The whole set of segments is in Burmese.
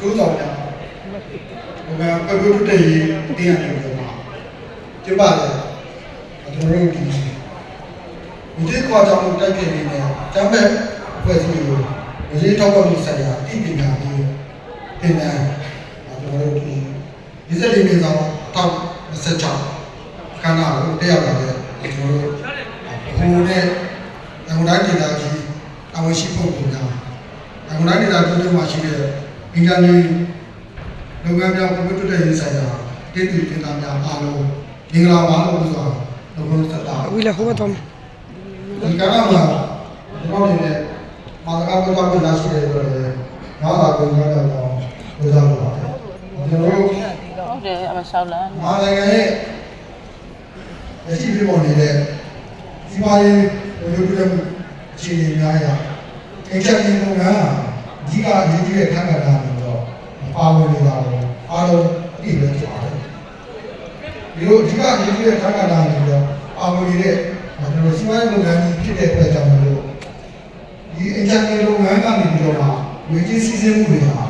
တို့ဆောင်တာဘယ်မှာပြုတ်တဲ့ရေးတင်းရတယ်ဆိုတော့ကျပါလေကျွန်တော်တို့ဒီခေါ်ကြောင်တိုက်ပြနေတယ်တမ်းမဲ့ဖွဲ့စည်းလို့ဒီထောက်ပံ့မှုဆိုင်ရာအပညာကိုသင်တန်းကျွန်တော်တို့ဒီစက်လေးမျိုးဆောင်တောက်26ခန်းနာကိုတက်ရောက်လာတဲ့ကျွန်တော်တို့ဟိုနဲ့အမှန်တိုင်းဒေတာကြီးအဝရှိဖို့ပုံများအမှန်တိုင်းဒေတာတို့မှာရှိတဲ့အင်ဂျင်နီယာလုပ်ငန်းများကွန်ပျူတာရေးဆိုင်ရာတည်တည်တင်တာများအားလုံးမင်္ဂလာပါလို့ပြောတော့ဘုရားစတာ ဝီလာဟိုတော့ဒီကနေ့မှာကျွန်တော်နေနဲ့မာသကာဘုရားကိုလာရှိတယ်ဆိုတော့ငါးပါးကိုငါးတော့ဘုရားပါကျွန်တော်တို့ဟုတ်တယ်အမလျှောက်လာမာနိုင်ငံရဲ့လက်ရှိပြည်ပေါ်နေတဲ့စီးပွားရေးလူလူတွေအခြေအနေများရာအချက်အချာလုပ်ငန်းဒီကအရေးကြီးတဲ့ခန်းကဏ္ဍတွေတော့ပါဝင်နေတာတော့အားလုံးအပြည့်ပဲဖြစ်ပါတယ်ဒီလိုအဓိကအရေးကြီးတဲ့ခန်းကဏ္ဍတွေတော့ပါဝင်နေတဲ့ကျွန်တော်စီးပွားရေးလုပ်ငန်းကြီးဖြစ်တဲ့အတွက်ကြောင့်မို့ဒီအချက်အချာလုပ်ငန်းကနေပြီးတော့ငွေကြေးစီးဆင်းမှုတွေဟာ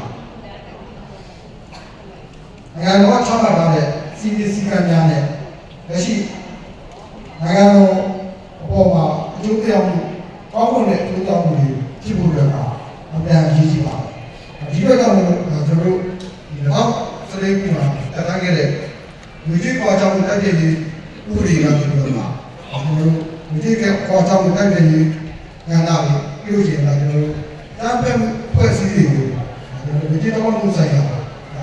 နိုင်ငံတော်ချမှတ်ထားတဲ့စီမံစည်းကမ်းများနဲ့လက်ရှိနိုင်ငံတော်အပေါ်မှာအကျိုးသက်ရောက်မှုကောင်းမွန်တဲ့အကျိုးသက်ရောက်မှုတွေဖြစ်ဖို့အတွက်အများကြီးကြီးပါတယ်ဒီဘက်ကတော့ကျွန်တော်တို့ဒီတော့စရိတ်မှာတက်ထားခဲ့တဲ့လူကြီးပေါ်ကြောင်းတက်တဲ့ဒီဥပဒေကပြောတာကျွန်တော်တို့လူကြီးပေါ်ကြောင်းတက်တဲ့ဒီငါးနာပြီးပြုကျင်တာကျွန်တော်တို့တမ်းဖက်ဖွဲ့စည်းတွေကိုလူကြီးတော်မှုဆိုင်ရာ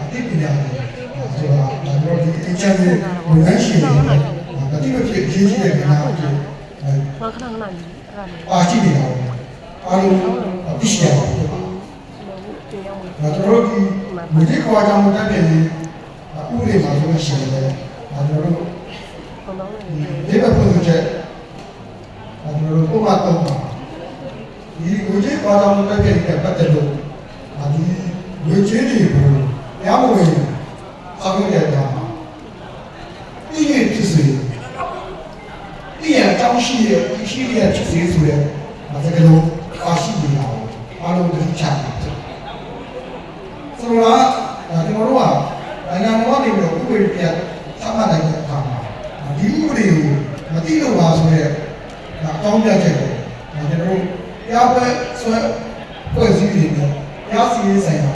အသိပညာတွေဆိုတာကျွန်တော်ဒီအချမ်းကိုဝန်ထမ်းရှင်တွေဒါတိမဖြစ်အရေးကြီးတဲ့ကဏ္ဍအဖြစ်ခဏခဏကြီးအဲ့ဒါလေးပါရှိနေတာအားလုံးသိရှိရပါတယ်ကျွန်တော်တို့ဒီမတိခွာကြောင့်တက်တဲ့ဥပဒေမှာဆိုလို့ရှိရင်လည်းကျွန်တော်တို့ဒီဘက်ပုံချက်ကျွန်တော်တို့ပုံမှန်တော့ဒီကိုကြီးခွာကြောင့်တက်တဲ့ပတ်သက်လို့ဒီဝေချင်းတွေကိုတရားမဝင်ဆောင်ရွက်တဲ့အခါမှာပြည့်ရဖြစ်စေပြည့်ရအကြောင်းရှိရဲ့ရှိရဖြစ်စေဆိုတဲ့စကားလုံးပါရှိနေတာကိုအားလုံးသိချင်တယ်ဆိုတော့ကျွန်တော်တို့ကနိုင်ငံတော်ကနေပြီးတော့ဥပဒေပြသတ်မှတ်လိုက်တဲ့အခါမှာဒီဥပဒေကိုမသိလို့ပါဆိုတဲ့အကြောင်းပြချက်ကိုကျွန်တော်တို့တရားပွဲဆွဲဖွဲ့စည်းနေတယ်တရားစီရင်ဆိုင်ရာ